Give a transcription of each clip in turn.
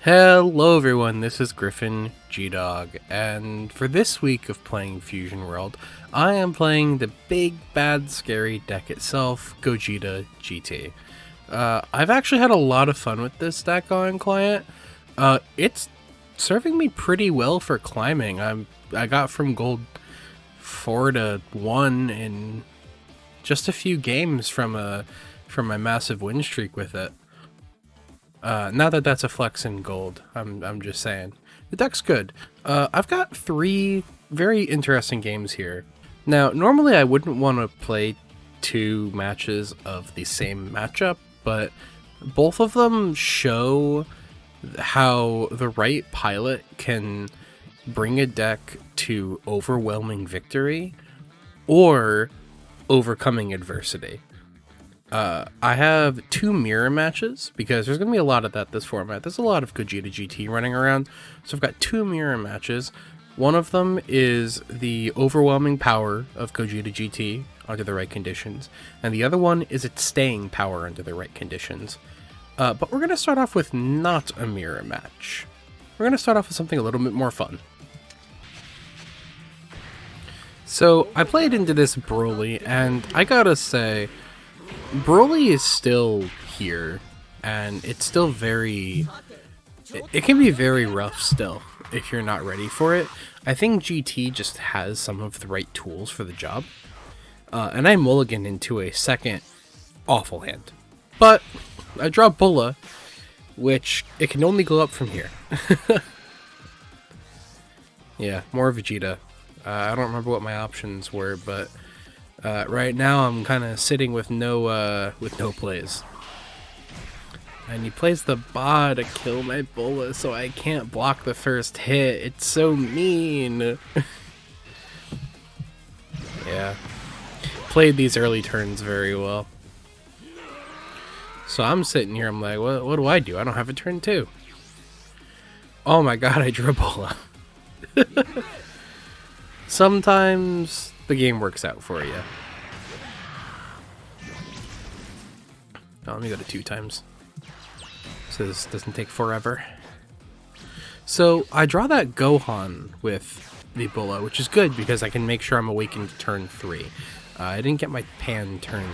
Hello everyone, this is Griffin G-Dog, and for this week of playing Fusion World, I am playing the big, bad, scary deck itself, Gogeta GT. I've actually had a lot of fun with this deck on client. It's serving me pretty well for climbing. I got from gold 4 to 1 in just a few games from my massive win streak with it. Not that that's a flex in gold, I'm just saying. The deck's good. I've got 3 very interesting games here. Now, normally I wouldn't want to play 2 matches of the same matchup, but both of them show how the right pilot can bring a deck to overwhelming victory or overcoming adversity. I have 2 mirror matches, because there's going to be a lot of that this format. There's a lot of Gogeta GT running around, so I've got 2 mirror matches. One of them is the overwhelming power of Gogeta GT under the right conditions, and the other one is its staying power under the right conditions. But we're going to start off with not a mirror match. We're going to start off with something a little bit more fun. So, I played into this Broly, and I gotta say, Broly is still here, and it's still very... It can be very rough still, if you're not ready for it. I think GT just has some of the right tools for the job. And I mulligan into a second awful hand. But, I draw Bulla, which it can only go up from here. Yeah, more Vegeta. I don't remember what my options were, but... right now I'm kind of sitting with no plays. And he plays the Ba to kill my Bulla, so I can't block the first hit. It's so mean. Yeah. Played these early turns very well. So I'm sitting here, I'm like, what do I do? I don't have a turn 2. Oh my god, I drew a Bulla. Sometimes the game works out for you. Oh, let me go to 2 times, so this doesn't take forever. So I draw that Gohan with the Bulla, which is good because I can make sure I'm awakened to turn 3. I didn't get my Pan turn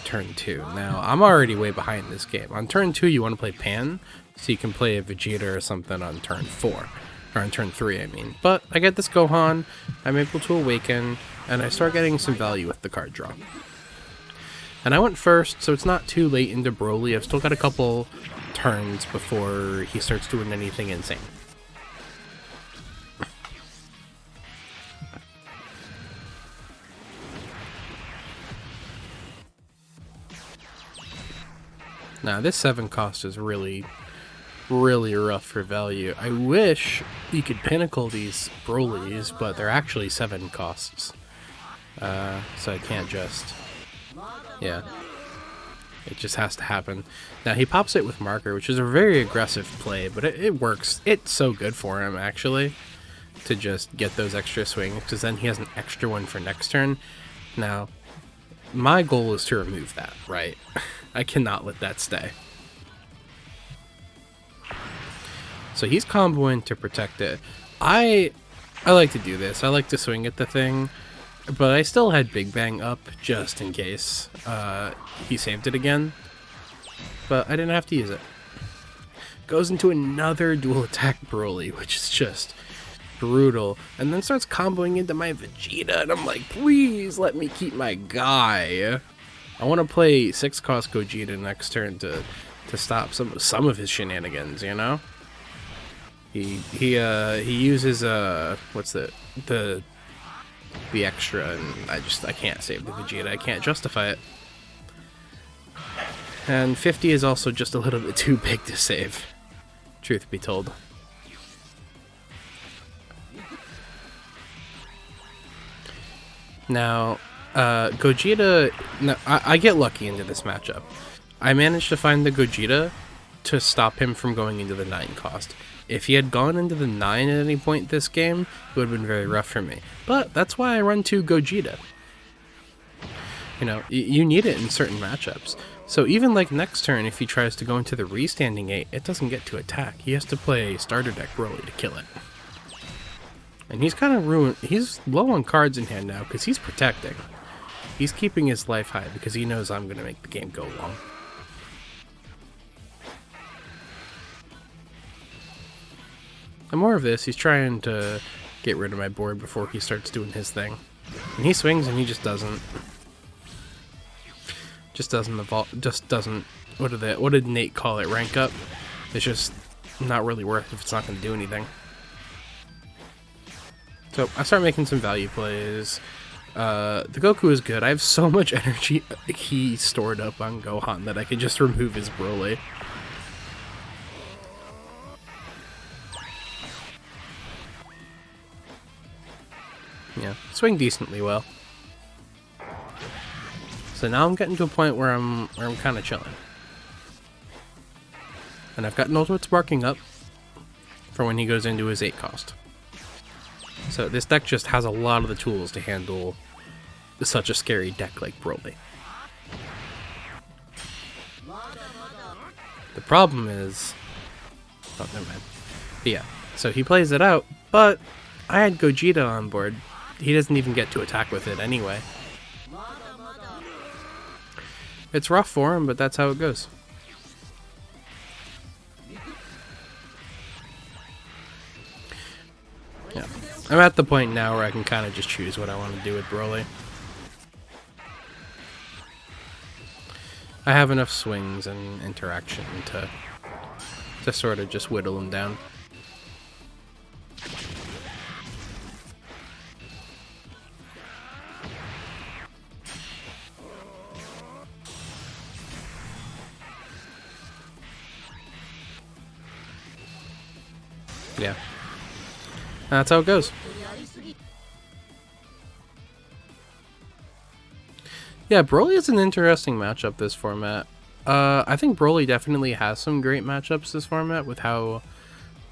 2. Now I'm already way behind this game. On turn 2 you want to play Pan, so you can play a Vegeta or something on turn 4. Or on turn 3, I mean. But I get this Gohan, I'm able to awaken, and I start getting some value with the card draw. And I went first, so it's not too late into Broly. I've still got a couple turns before he starts doing anything insane. Now, this 7 cost is really rough for value. I wish you could pinnacle these Brolys, but they're actually 7 costs. So I can't just... Yeah. It just has to happen. Now, he pops it with Marker, which is a very aggressive play, but it works. It's so good for him, actually, to just get those extra swings, because then he has an extra one for next turn. Now, my goal is to remove that, right? I cannot let that stay. So he's comboing to protect it. I like to do this. I like to swing at the thing, but I still had Big Bang up just in case he saved it again. But I didn't have to use it. Goes into another dual attack Broly, which is just brutal. And then starts comboing into my Vegeta, and I'm like, please let me keep my guy. I want to play 6 cost Gogeta next turn to stop some of his shenanigans, you know? He uses what's the extra, and I can't save the Vegeta. I can't justify it. And 50 is also just a little bit too big to save, truth be told. Now, Gogeta... No, I get lucky into this matchup. I managed to find the Gogeta to stop him from going into the 9 cost. If he had gone into the 9 at any point this game, it would have been very rough for me. But that's why I run 2 Gogeta. You know, you need it in certain matchups. So even like next turn, if he tries to go into the restanding 8, it doesn't get to attack. He has to play starter deck Broly to kill it. And he's kind of ruined. He's low on cards in hand now because he's protecting. He's keeping his life high because he knows I'm going to make the game go long. And more of this, he's trying to get rid of my board before he starts doing his thing. And he swings and he just doesn't. Just doesn't evolve. Just doesn't. What did Nate call it? Rank up? It's just not really worth if it's not going to do anything. So I start making some value plays. The Goku is good. I have so much energy he stored up on Gohan that I could just remove his Broly. Yeah, swing decently well. So now I'm getting to a point where I'm kind of chilling. And I've got Ultimate Sparking up for when he goes into his 8 cost. So this deck just has a lot of the tools to handle such a scary deck like Broly. The problem is... Oh, never mind. But yeah, so he plays it out, but I had Gogeta on board. He doesn't even get to attack with it anyway. It's rough for him, but that's how it goes. Yeah. I'm at the point now where I can kind of just choose what I want to do with Broly. I have enough swings and interaction to sort of just whittle him down. Yeah. That's how it goes. Yeah, Broly is an interesting matchup this format. I think Broly definitely has some great matchups this format with how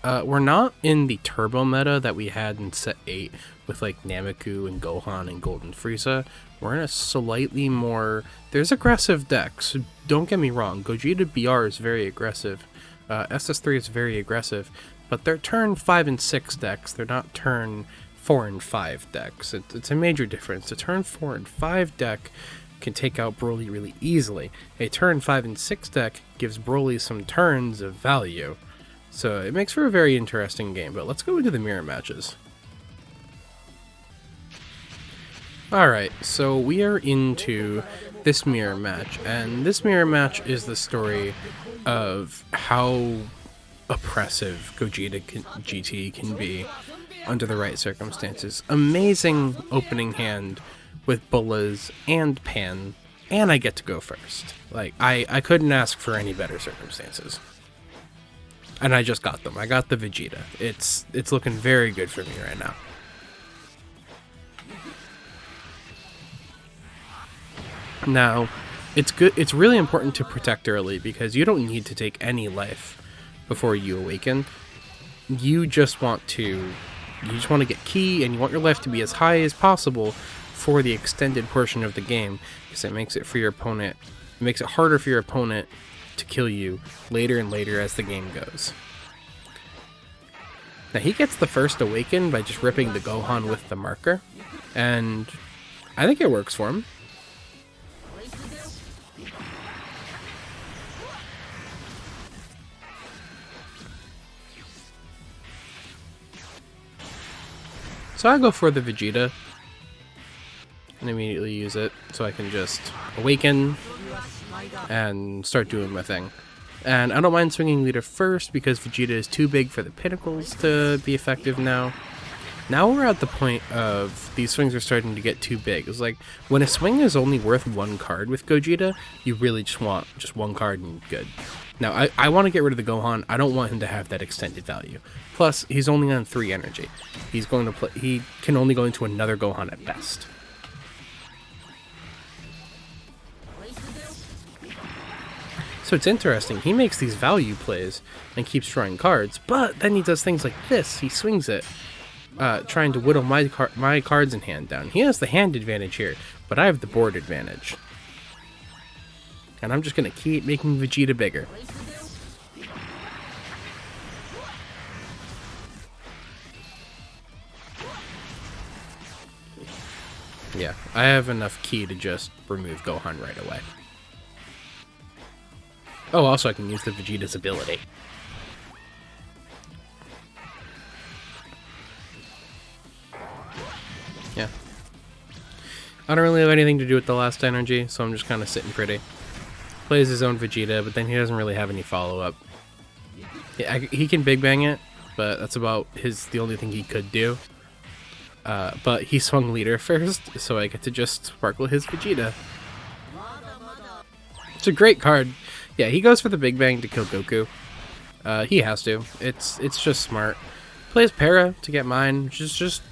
we're not in the turbo meta that we had in set 8 with like Nameku and Gohan and Golden Frieza. We're in a slightly more... There's aggressive decks. Don't get me wrong. Gogeta BR is very aggressive. SS3 is very aggressive. But they're turn 5 and 6 decks. They're not turn 4 and 5 decks. It's a major difference. A turn 4 and 5 deck can take out Broly really easily. A turn 5 and 6 deck gives Broly some turns of value. So it makes for a very interesting game. But let's go into the mirror matches. Alright, so we are into this mirror match. And this mirror match is the story of how oppressive Gogeta GT can be under the right circumstances. Amazing opening hand with Bullas and Pan, and I get to go first. Like, I couldn't ask for any better circumstances. And I just got them. I got the Vegeta. It's looking very good for me right now. Now, it's really important to protect early because you don't need to take any life before you awaken. You just want to get ki, and you want your life to be as high as possible for the extended portion of the game, because it makes it for your opponent. It makes it harder for your opponent to kill you later and later as the game goes. Now he gets the first awaken by just ripping the Gohan with the marker, and I think it works for him. So I go for the Vegeta and immediately use it so I can just awaken and start doing my thing. And I don't mind swinging leader first because Vegeta is too big for the pinnacles to be effective now. Now we're at the point of these swings are starting to get too big. It's like when a swing is only worth 1 card with Gogeta, you really just want just 1 card and good. Now I want to get rid of the Gohan. I don't want him to have that extended value. Plus, he's only on 3 energy. He can only go into another Gohan at best. So it's interesting. He makes these value plays and keeps drawing cards, but then he does things like this. He swings it, trying to whittle my cards in hand down. He has the hand advantage here, but I have the board advantage. And I'm just going to keep making Vegeta bigger. Yeah, I have enough ki to just remove Gohan right away. Oh, also I can use the Vegeta's ability. Yeah. I don't really have anything to do with the last energy, so I'm just kind of sitting pretty. Plays his own Vegeta, but then he doesn't really have any follow-up. Yeah, he can Big Bang it, but that's about the only thing he could do. But he swung leader first, so I get to just sparkle his Vegeta. It's a great card. Yeah, he goes for the Big Bang to kill Goku. He has to. It's just smart. Plays Para to get mine, which is just...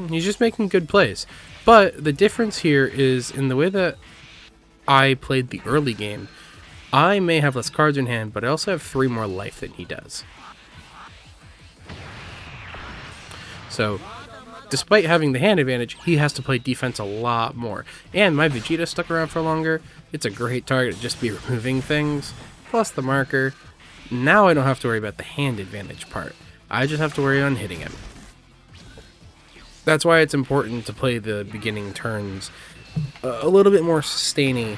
He's just making good plays. But the difference here is in the way that I played the early game, I may have less cards in hand, but I also have 3 more life than he does. So, despite having the hand advantage, he has to play defense a lot more. And my Vegeta stuck around for longer. It's a great target to just be removing things. Plus the marker. Now I don't have to worry about the hand advantage part. I just have to worry on hitting him. That's why it's important to play the beginning turns a little bit more sustainy,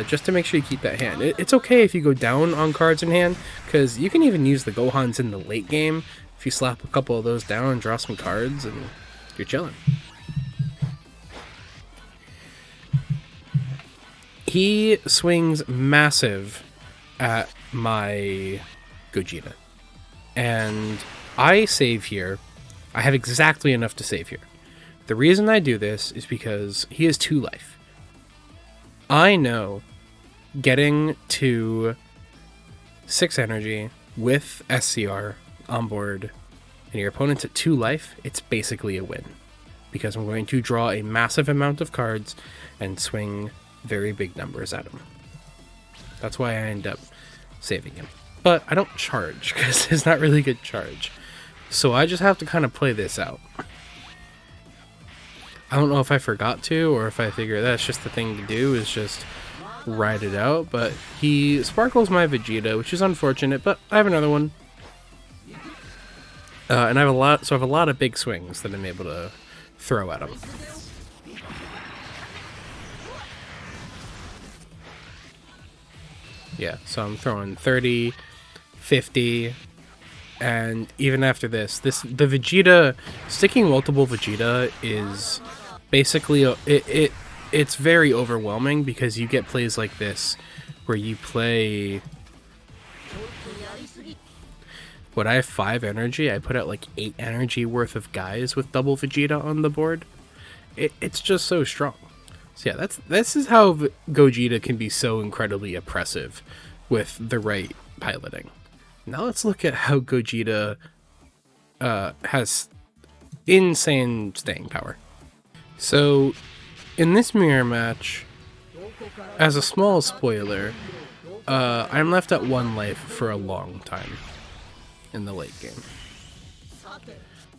just to make sure you keep that hand. It's okay if you go down on cards in hand, because you can even use the Gohans in the late game. If you slap a couple of those down and draw some cards, and you're chilling. He swings massive at my Gogeta. And I save here. I have exactly enough to save here. The reason I do this is because he has 2 life. I know getting to 6 energy with SCR on board and your opponent's at 2 life, it's basically a win. Because I'm going to draw a massive amount of cards and swing very big numbers at him. That's why I end up saving him. But I don't charge, because it's not really good charge. So I just have to kind of play this out. I don't know if I forgot to, or if I figure that's just the thing to do, is just ride it out. But he sparkles my Vegeta, which is unfortunate, but I have another one. And I have a lot of big swings that I'm able to throw at him. Yeah, so I'm throwing 30, 50, and even after the Vegeta, sticking multiple Vegeta is basically, it's very overwhelming, because you get plays like this, where you play, when I have 5 energy, I put out like 8 energy worth of guys with double Vegeta on the board. It's just so strong. So yeah, this is how Gogeta can be so incredibly oppressive with the right piloting. Now let's look at how Gogeta has insane staying power. So in this mirror match, as a small spoiler, I'm left at 1 life for a long time in the late game.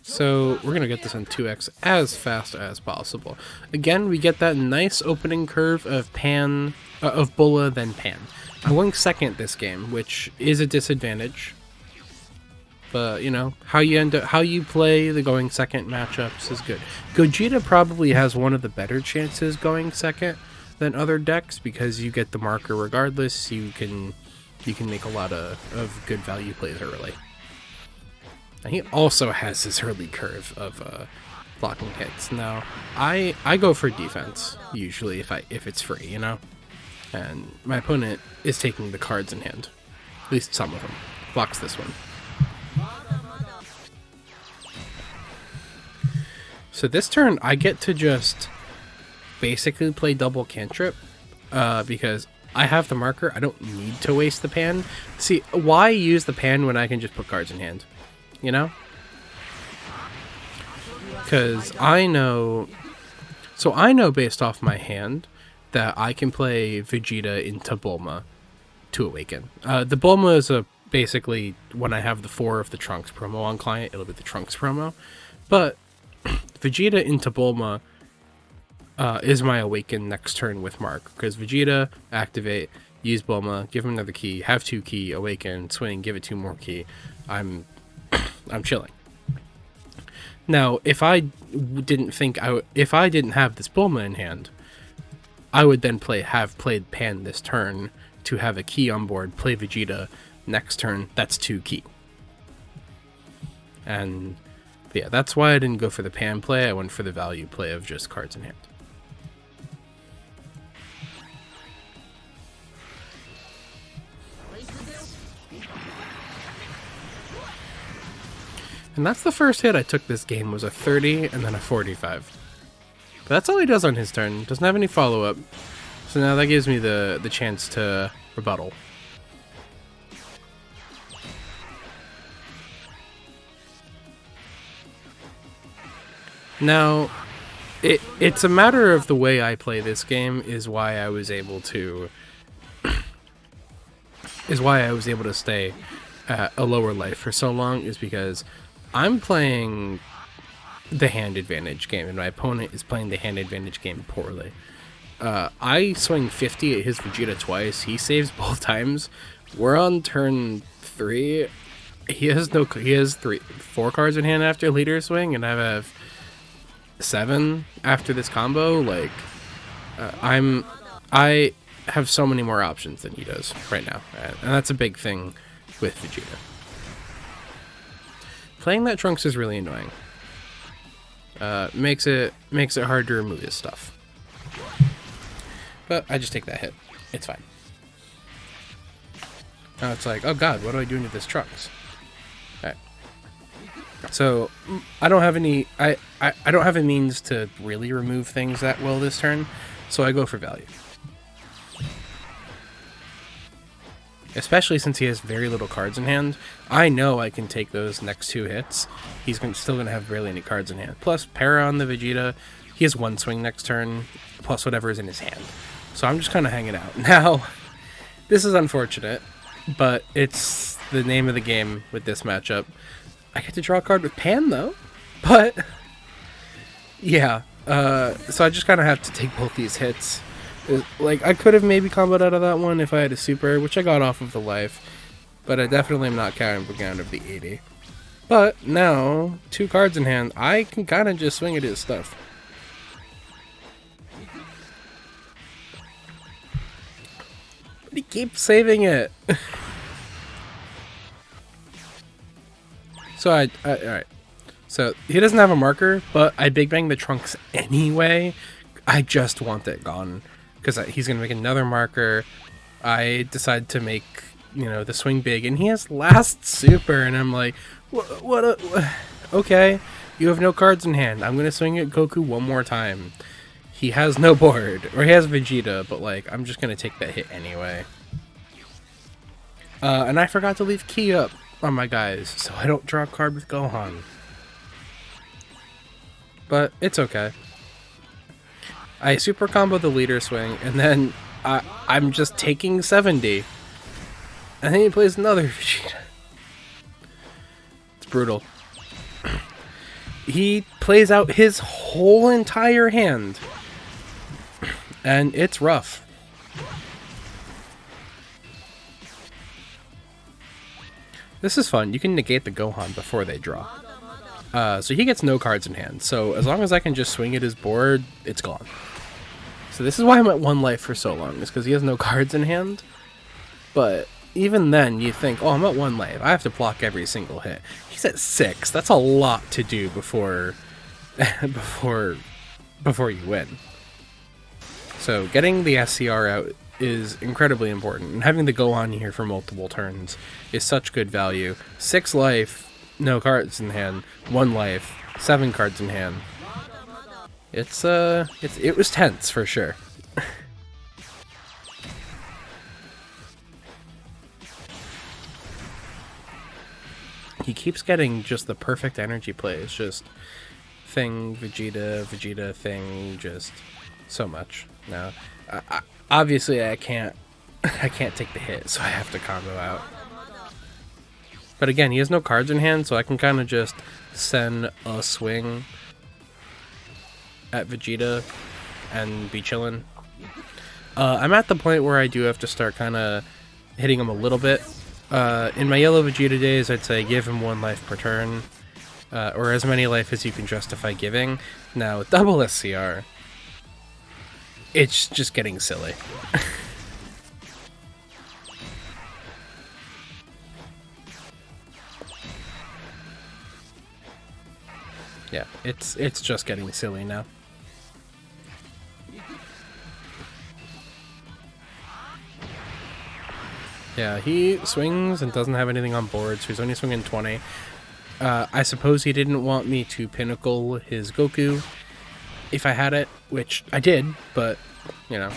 So we're going to get this on 2x as fast as possible. Again, we get that nice opening curve of Bulla, then Pan. I'm going second this game, which is a disadvantage. But, you know, how you play the going second matchups is good. Gogeta probably has one of the better chances going second than other decks, because you get the marker regardless. You can make a lot of good value plays early. And he also has this early curve of blocking hits. Now, I go for defense usually if it's free, you know. And my opponent is taking the cards in hand, at least some of them. Blocks this one. So this turn, I get to just basically play double cantrip, because I have the marker. I don't need to waste the pan. See, why use the pan when I can just put cards in hand? You know? Because I know based off my hand that I can play Vegeta into Bulma to awaken. The Bulma is basically, when I have the 4 of the Trunks promo on client, it'll be the Trunks promo. But Vegeta into Bulma is my awaken next turn with Mark, because Vegeta, activate, use Bulma, give him another ki, have 2 ki, awaken, swing, give it 2 more ki. I'm chilling. Now, if I didn't have this Bulma in hand, I would then have played Pan this turn to have a ki on board, play Vegeta next turn. That's 2 ki. And yeah, that's why I didn't go for the Pan play. I went for the value play of just cards in hand. And that's the first hit I took this game, was a 30 and then a 45. But that's all he does on his turn. Doesn't have any follow-up. So now that gives me the chance to rebuttal. Now, it's a matter of the way I play this game is why I was able to stay at a lower life for so long, is because I'm playing the hand advantage game and my opponent is playing the hand advantage game poorly. I swing 50 at his Vegeta twice. He saves both times. We're on turn 3. He has 4 cards in hand after leader swing, and I have 7 after this combo. Like, I have so many more options than he does right now, and that's a big thing with Vegeta. Playing that Trunks is really annoying. Makes it hard to remove his stuff. But I just take that hit. It's fine. Now it's like, oh god, what do I do into this Trunks? Alright. So I don't have any I don't have a means to really remove things that well this turn, so I go for value. Especially since he has very little cards in hand. I know I can take those next 2 hits. He's still going to have barely any cards in hand. Plus, para on the Vegeta. He has 1 swing next turn, plus whatever is in his hand. So I'm just kind of hanging out. Now, this is unfortunate, but it's the name of the game with this matchup. I get to draw a card with Pan, though. But, yeah. So I just kind of have to take both these hits. Like, I could have maybe comboed out of that one if I had a super, which I got off of the life, but I definitely am not counting out of the 80. But now, 2 cards in hand, I can kind of just swing at his stuff. But he keeps saving it. So alright. So he doesn't have a marker, but I big bang the Trunks anyway. I just want it gone. Because he's going to make another marker. I decide to make, the swing big. And he has last super. And I'm like, what okay. You have no cards in hand. I'm going to swing at Goku one more time. He has no board. Or he has Vegeta. But, like, I'm just going to take that hit anyway. And I forgot to leave Ki up on my guys. So I don't draw a card with Gohan. But it's okay. I super combo the leader swing, and then I'm just taking 70. And then he plays another Vegeta. It's brutal. He plays out his whole entire hand. And it's rough. This is fun. You can negate the Gohan before they draw. So he gets no cards in hand. So as long as I can just swing at his board, it's gone. So this is why I'm at 1 life for so long, is because he has no cards in hand. But even then, you think, oh, I'm at 1 life. I have to block every single hit. He's at 6. That's a lot to do before you win. So getting the SCR out is incredibly important. And having the Gohan here for multiple turns is such good value. 6 life, no cards in hand. 1 life, 7 cards in hand. It was tense for sure. He keeps getting just the perfect energy plays, just thing, Vegeta, thing, just so much. Now, obviously I can't take the hit, so I have to combo out. But again, he has no cards in hand, so I can kind of just send a swing at Vegeta and be chillin'. I'm at the point where I do have to start kind of hitting him a little bit. In my yellow Vegeta days, I'd say give him 1 life per turn, or as many life as you can justify giving. Now, with double SCR, it's just getting silly. Yeah, it's just getting silly now. Yeah, he swings and doesn't have anything on board, so he's only swinging 20. I suppose he didn't want me to pinnacle his Goku if I had it, which I did, but, you know.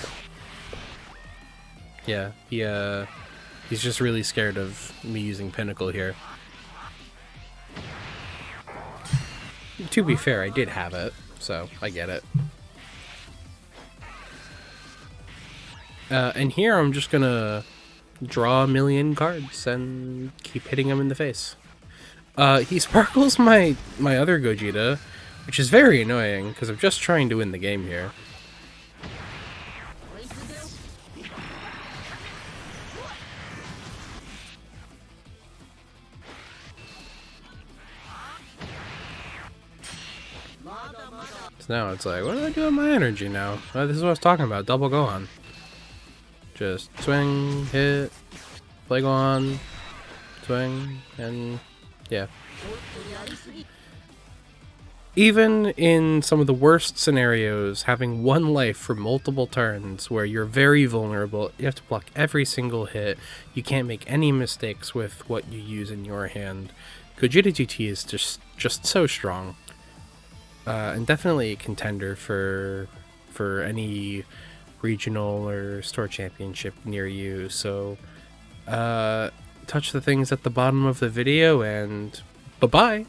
Yeah, he's just really scared of me using pinnacle here. To be fair, I did have it, so I get it. And here I'm just gonna draw a million cards and keep hitting him in the face. He sparkles my other Gogeta, which is very annoying because I'm just trying to win the game here. So now it's like, what do I do with my energy now? This is what I was talking about, double Gohan. Just swing, hit, play Gohan, swing, and yeah. Even in some of the worst scenarios, having 1 life for multiple turns where you're very vulnerable, you have to block every single hit, you can't make any mistakes with what you use in your hand. Gogeta GT is just so strong. And definitely a contender for any regional or store championship near you. So touch the things at the bottom of the video, and bye-bye.